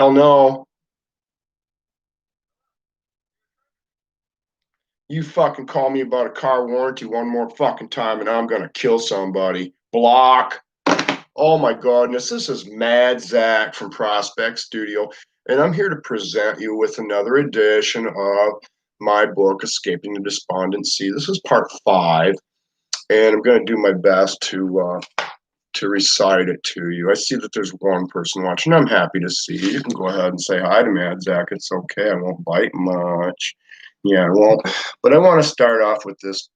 Hell no. You fucking call me about a car warranty one more fucking time and I'm gonna kill somebody. Block. Oh my goodness, this is Mad Zach from Prospect Studio, and I'm here to present you with another edition of my book, Escaping the Despondent Sea. This is part 5, and I'm going to do my best to recite it to you. I see that there's one person watching. I'm happy to see you. You can go ahead and say hi to Mad Zach. It's okay. I won't bite much. Yeah, I won't. But I want to start off with this.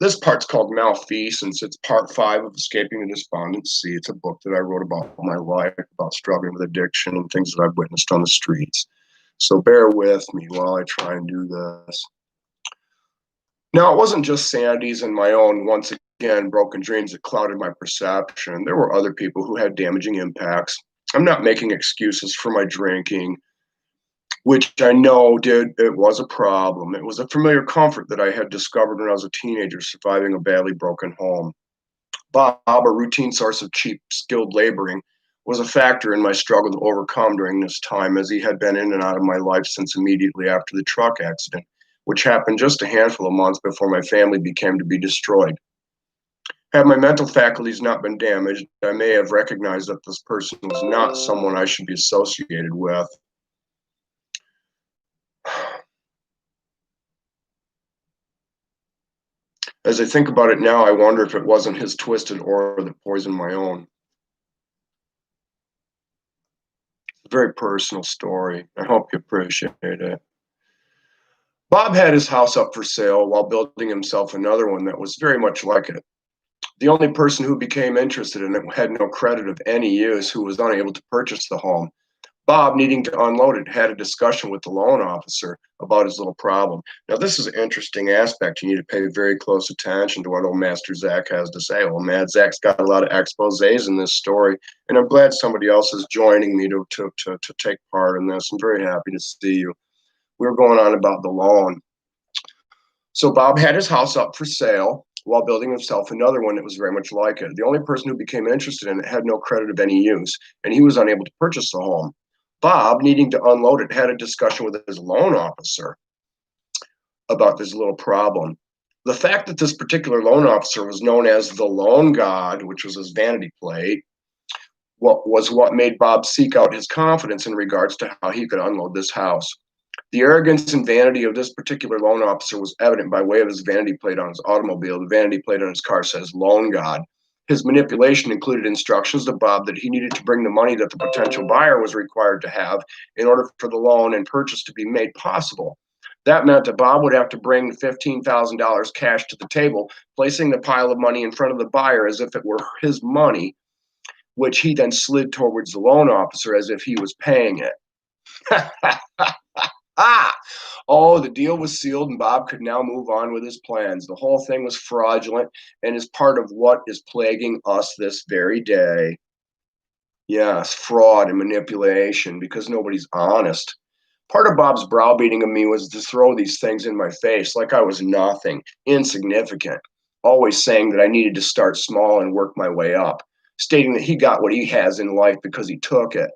This part's called Malfeasance. It's part 5 of Escaping the Despondent Sea. It's a book that I wrote about my life, about struggling with addiction and things that I've witnessed on the streets. So bear with me while I try and do this. Now, it wasn't just Sandy's and my own, once again, broken dreams that clouded my perception. There were other people who had damaging impacts. I'm not making excuses for my drinking, which I know it was a problem. It was a familiar comfort that I had discovered when I was a teenager surviving a badly broken home. Bob, a routine source of cheap, skilled laboring, was a factor in my struggle to overcome during this time, as he had been in and out of my life since immediately after the truck accident, which happened just a handful of months before my family became to be destroyed. Had my mental faculties not been damaged, I may have recognized that this person was not someone I should be associated with. As I think about it now, I wonder if it wasn't his twisted aura that poisoned my own. It's a very personal story. I hope you appreciate it. Bob had his house up for sale while building himself another one that was very much like it. The only person who became interested in it had no credit of any use who was unable to purchase the home. Bob, needing to unload it, had a discussion with the loan officer about his little problem. Now, this is an interesting aspect. You need to pay very close attention to what old Master Zach has to say. Well, Mad Zach's got a lot of exposés in this story, and I'm glad somebody else is joining me to take part in this. I'm very happy to see you. We were going on about the loan. So Bob had his house up for sale while building himself another one that was very much like it. The only person who became interested in it had no credit of any use, and he was unable to purchase the home. Bob, needing to unload it, had a discussion with his loan officer about this little problem. The fact that this particular loan officer was known as the Loan God, which was his vanity plate, what made Bob seek out his confidence in regards to how he could unload this house. The arrogance and vanity of this particular loan officer was evident by way of his vanity plate on his automobile. The vanity plate on his car says Loan God. His manipulation included instructions to Bob that he needed to bring the money that the potential buyer was required to have in order for the loan and purchase to be made possible. That meant that Bob would have to bring $15,000 cash to the table, placing the pile of money in front of the buyer as if it were his money, which he then slid towards the loan officer as if he was paying it. Ah! Oh, the deal was sealed and Bob could now move on with his plans. The whole thing was fraudulent and is part of what is plaguing us this very day. Yes, fraud and manipulation because nobody's honest. Part of Bob's browbeating of me was to throw these things in my face like I was nothing, insignificant, always saying that I needed to start small and work my way up, stating that he got what he has in life because he took it.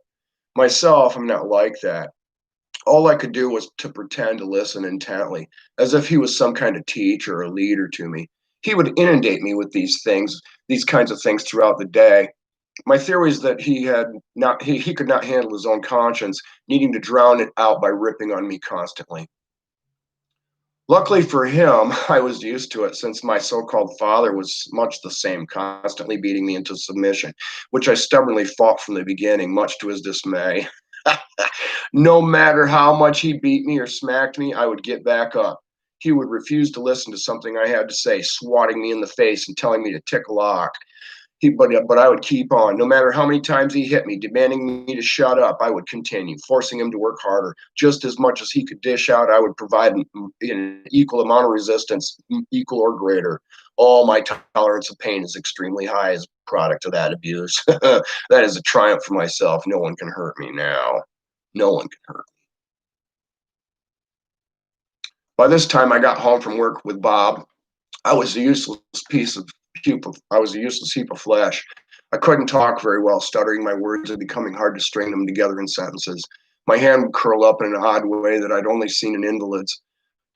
Myself, I'm not like that. All I could do was to pretend to listen intently, as if he was some kind of teacher or leader to me. He would inundate me with these kinds of things throughout the day. My theory is that he could not handle his own conscience, needing to drown it out by ripping on me constantly. Luckily for him, I was used to it since my so-called father was much the same, constantly beating me into submission, which I stubbornly fought from the beginning, much to his dismay. No matter how much he beat me or smacked me, I would get back up. He would refuse to listen to something I had to say, swatting me in the face and telling me to tick lock. But I would keep on. No matter how many times he hit me, demanding me to shut up, I would continue, forcing him to work harder. Just as much as he could dish out, I would provide an equal amount of resistance, equal or greater. All my tolerance of pain is extremely high as a product of that abuse. That is a triumph for myself. No one can hurt me now. No one can hurt me. By this time, I got home from work with Bob. I was a useless heap of flesh. I couldn't talk very well, stuttering my words and becoming hard to string them together in sentences. My hand would curl up in an odd way that I'd only seen in invalids.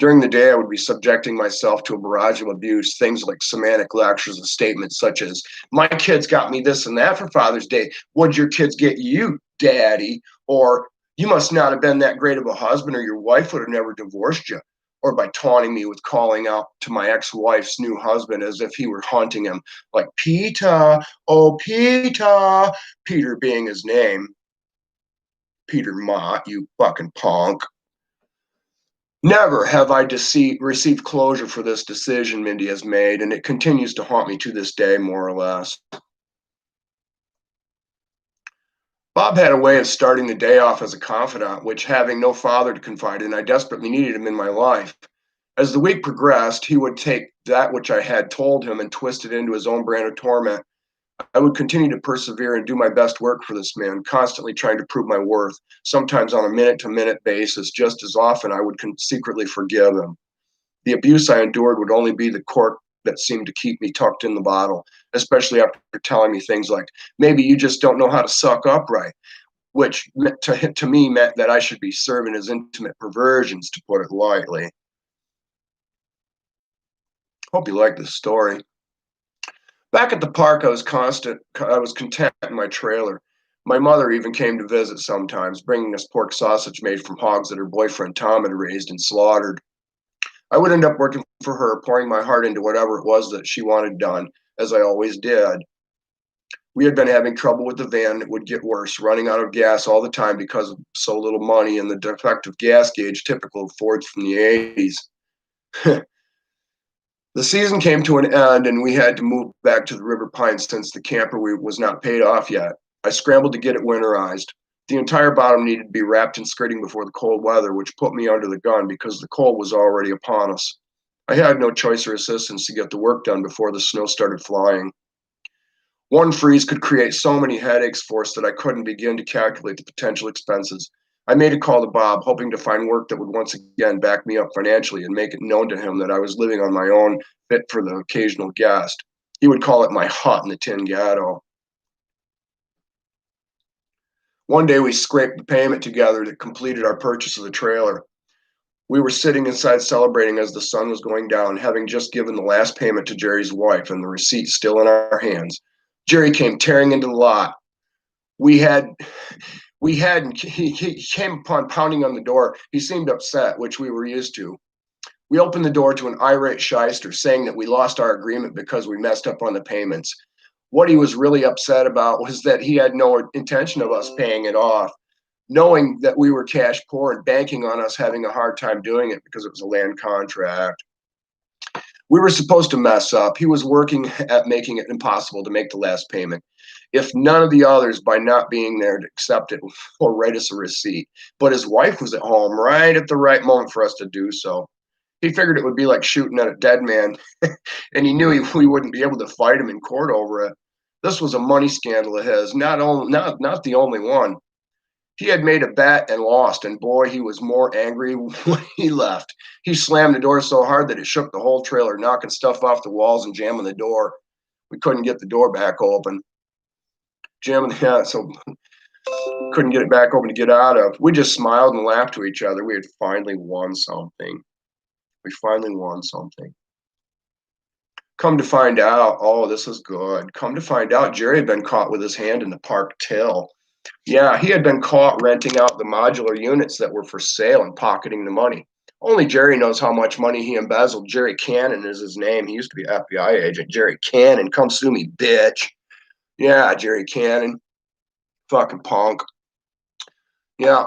During the day, I would be subjecting myself to a barrage of abuse, things like semantic lectures of statements such as, my kids got me this and that for Father's Day. What'd your kids get you, Daddy? Or, you must not have been that great of a husband, or your wife would have never divorced you. Or by taunting me with calling out to my ex-wife's new husband as if he were haunting him, like, Peter, oh, Peter, Peter being his name. Peter Mott, you fucking punk. Never have I received closure for this decision Mindy has made, and it continues to haunt me to this day, more or less. Bob had a way of starting the day off as a confidant, which, having no father to confide in, I desperately needed him in my life. As the week progressed, he would take that which I had told him and twist it into his own brand of torment. I would continue to persevere and do my best work for this man, constantly trying to prove my worth, sometimes on a minute to minute basis. Just as often, I would secretly forgive him. The abuse I endured would only be the cork that seemed to keep me tucked in the bottle, especially after telling me things like, maybe you just don't know how to suck up right, which to me meant that I should be serving as intimate perversions, to put it lightly. Hope you like this story. Back at the park, I was content in my trailer. My mother even came to visit sometimes, bringing us pork sausage made from hogs that her boyfriend Tom had raised and slaughtered. I would end up working for her, pouring my heart into whatever it was that she wanted done, as I always did. We had been having trouble with the van. It would get worse, running out of gas all the time because of so little money and the defective gas gauge typical of Fords from the 80s. The season came to an end, and we had to move back to the River Pines since the camper was not paid off yet. I scrambled to get it winterized. The entire bottom needed to be wrapped in skirting before the cold weather, which put me under the gun because the cold was already upon us. I had no choice or assistance to get the work done before the snow started flying. One freeze could create so many headaches for us that I couldn't begin to calculate the potential expenses. I made a call to Bob, hoping to find work that would once again back me up financially and make it known to him that I was living on my own, fit for the occasional guest. He would call it my hut in the Tin Ghetto. One day we scraped the payment together that completed our purchase of the trailer. We were sitting inside celebrating as the sun was going down, having just given the last payment to Jerry's wife and the receipt still in our hands. Jerry came tearing into the lot. We had he came upon pounding on the door. He seemed upset, which we were used to. We opened the door to an irate shyster, saying that we lost our agreement because we messed up on the payments. What he was really upset about was that he had no intention of us paying it off, knowing that we were cash poor and banking on us having a hard time doing it because it was a land contract. We were supposed to mess up. He was working at making it impossible to make the last payment, if none of the others, by not being there to accept it or write us a receipt. But his wife was at home right at the right moment for us to do so. He figured it would be like shooting at a dead man, and he knew we wouldn't be able to fight him in court over it. This was a money scandal of his, not the only one. He had made a bet and lost, and boy, he was more angry when he left. He slammed the door so hard that it shook the whole trailer, knocking stuff off the walls and jamming the door. We couldn't get the door back open. So couldn't get it back open to get out of. We just smiled and laughed to each other. We had finally won something. We finally won something. Come to find out, oh, this was good. Come to find out, Jerry had been caught with his hand in the park till. Yeah, he had been caught renting out the modular units that were for sale and pocketing the money. Only Jerry knows how much money he embezzled. Jerry Cannon is his name. He used to be an FBI agent. Jerry Cannon, come sue me, bitch. Yeah, Jerry Cannon. Fucking punk. Yeah,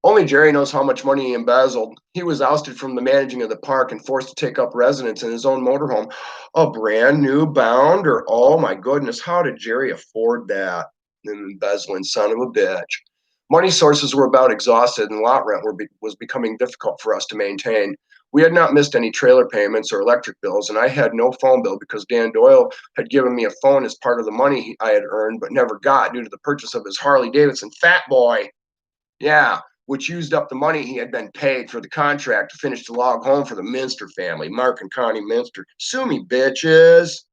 only Jerry knows how much money he embezzled. He was ousted from the managing of the park and forced to take up residence in his own motorhome. A brand new Bounder. Oh my goodness, how did Jerry afford that? An embezzling son of a bitch. Money sources were about exhausted, and lot rent was becoming difficult for us to maintain. We had not missed any trailer payments or electric bills, and I had no phone bill because Dan Doyle had given me a phone as part of the money I had earned but never got due to the purchase of his Harley Davidson Fat Boy. Yeah, which used up the money he had been paid for the contract to finish the log home for the Minster family, Mark and Connie Minster. Sue me, bitches.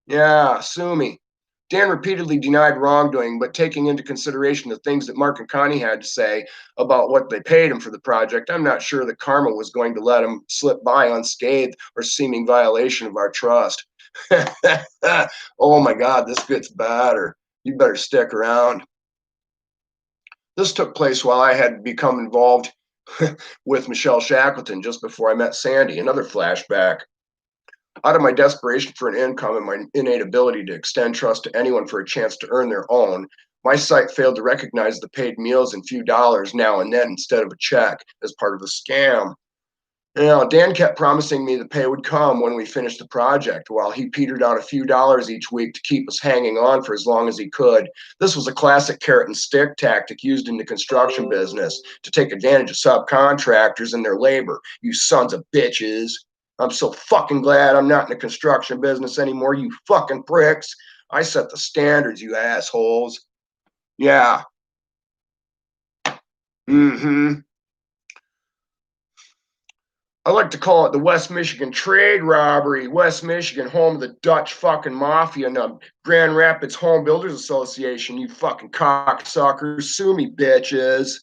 Yeah, sue me. Dan repeatedly denied wrongdoing, but taking into consideration the things that Mark and Connie had to say about what they paid him for the project, I'm not sure that karma was going to let him slip by unscathed or seeming violation of our trust. Oh my God, this gets better. You better stick around. This took place while I had become involved with Michelle Shackleton just before I met Sandy. Another flashback. Out of my desperation for an income and my innate ability to extend trust to anyone for a chance to earn their own, my site failed to recognize the paid meals and few dollars now and then instead of a check as part of the scam. Dan kept promising me the pay would come when we finished the project, while he petered out a few dollars each week to keep us hanging on for as long as he could. This was a classic carrot and stick tactic used in the construction business to take advantage of subcontractors and their labor. You sons of bitches. I'm so fucking glad I'm not in the construction business anymore, you fucking pricks. I set the standards, you assholes. Yeah. Mm-hmm. I like to call it the West Michigan trade robbery. West Michigan, home of the Dutch fucking mafia and the Grand Rapids Home Builders Association. You fucking cocksuckers. Sue me, bitches.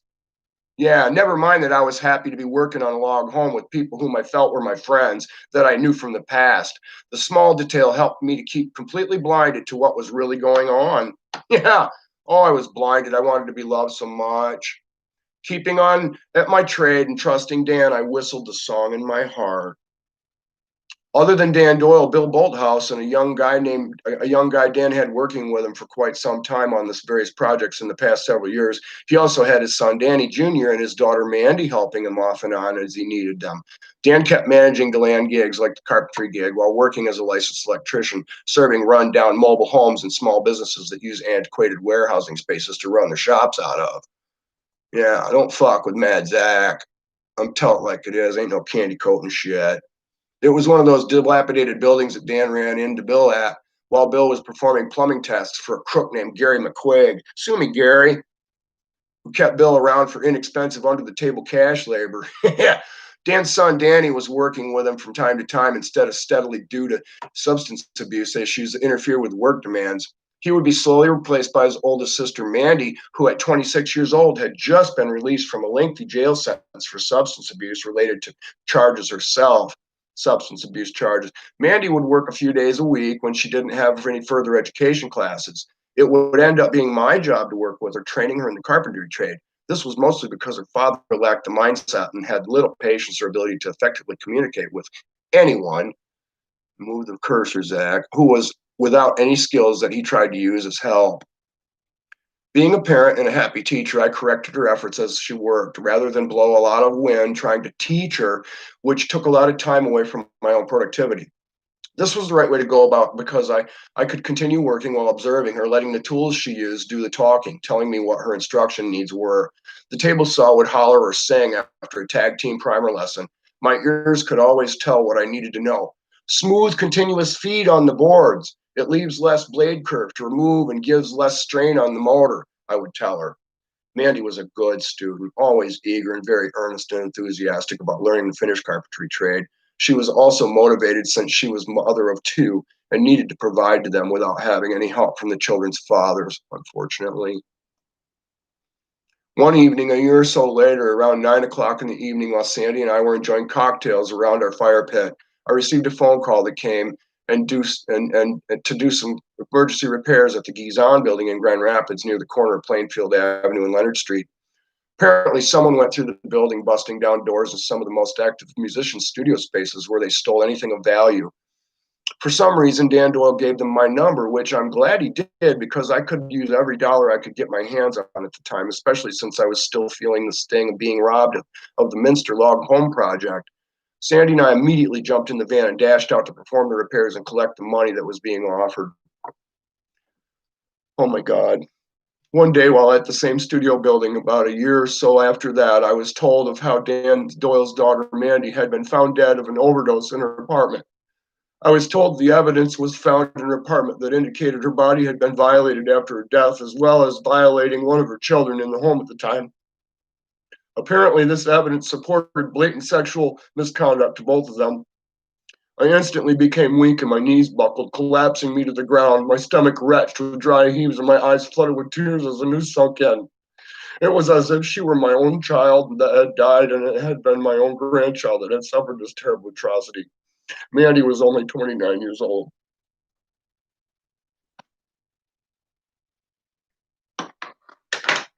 Yeah, never mind that I was happy to be working on a log home with people whom I felt were my friends that I knew from the past. The small detail helped me to keep completely blinded to what was really going on. Yeah. Oh, I was blinded. I wanted to be loved so much. Keeping on at my trade and trusting Dan, I whistled the song in my heart. Other than Dan Doyle, Bill Bolthouse, and a young guy Dan had working with him for quite some time on this various projects in the past several years. He also had his son Danny Jr. and his daughter Mandy helping him off and on as he needed them. Dan kept managing the land gigs like the carpentry gig while working as a licensed electrician, serving run-down mobile homes and small businesses that use antiquated warehousing spaces to run their shops out of. Yeah, don't fuck with Mad Zach. I'm telling it like it is. Ain't no candy coating shit. It was one of those dilapidated buildings that Dan ran into Bill at while Bill was performing plumbing tests for a crook named Gary McQuaig. Sue me, Gary, who kept Bill around for inexpensive under the table cash labor. Yeah. Dan's son Danny was working with him from time to time instead of steadily due to substance abuse issues that interfere with work demands. He would be slowly replaced by his oldest sister Mandy, who at 26 years old had just been released from a lengthy jail sentence for substance abuse related to charges herself. Substance abuse charges. Mandy would work a few days a week when she didn't have any further education classes. It would end up being my job to work with her, training her in the carpentry trade. This was mostly because her father lacked the mindset and had little patience or ability to effectively communicate with anyone, move the cursor, Zach, who was without any skills that he tried to use as help. Being a parent and a happy teacher, I corrected her efforts as she worked, rather than blow a lot of wind trying to teach her, which took a lot of time away from my own productivity. This was the right way to go about because I could continue working while observing her, letting the tools she used do the talking, telling me what her instruction needs were. The table saw would holler or sing after a tag team primer lesson. My ears could always tell what I needed to know. Smooth, continuous feed on the boards. It leaves less blade curve to remove and gives less strain on the motor, I would tell her. Mandy was a good student, always eager and very earnest and enthusiastic about learning the finished carpentry trade. She was also motivated since she was mother of two and needed to provide to them without having any help from the children's fathers, unfortunately. One evening, a year or so later, around 9 o'clock in the evening, while Sandy and I were enjoying cocktails around our fire pit, I received a phone call that came and to do some emergency repairs at the Gizon building in Grand Rapids near the corner of Plainfield Avenue and Leonard Street. Apparently, someone went through the building, busting down doors in some of the most active musicians' studio spaces where they stole anything of value. For some reason, Dan Doyle gave them my number, which I'm glad he did because I could use every dollar I could get my hands on at the time, especially since I was still feeling the sting of being robbed of the Minster Log Home project. Sandy and I immediately jumped in the van and dashed out to perform the repairs and collect the money that was being offered. Oh my God. One day, while at the same studio building, about a year or so after that, I was told of how Dan Doyle's daughter Mandy had been found dead of an overdose in her apartment. I was told the evidence was found in her apartment that indicated her body had been violated after her death, as well as violating one of her children in the home at the time. Apparently, this evidence supported blatant sexual misconduct to both of them. I instantly became weak and my knees buckled, collapsing me to the ground. My stomach retched with dry heaves and my eyes flooded with tears as the news sunk in. It was as if she were my own child that had died, and it had been my own grandchild that had suffered this terrible atrocity. Mandy was only 29 years old.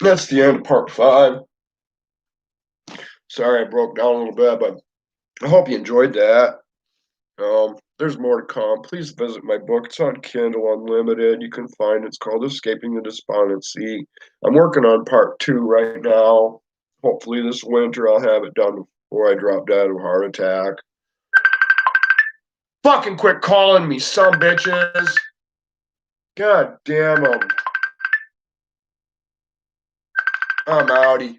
That's the end of part 5. Sorry I broke down a little bit, but I hope you enjoyed that. There's more to come. Please visit my book. It's on Kindle Unlimited. You can find it. It's called Escaping the Despondent Sea. I'm working on part 2 right now. Hopefully this winter I'll have it done before I drop dead of a heart attack. Fucking quit calling me, some bitches. God damn them. I'm outie.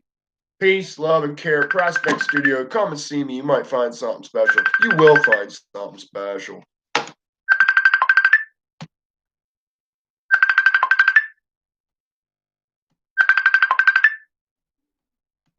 Peace, love, and care. Prospect Studio. Come and see me. You might find something special. You will find something special.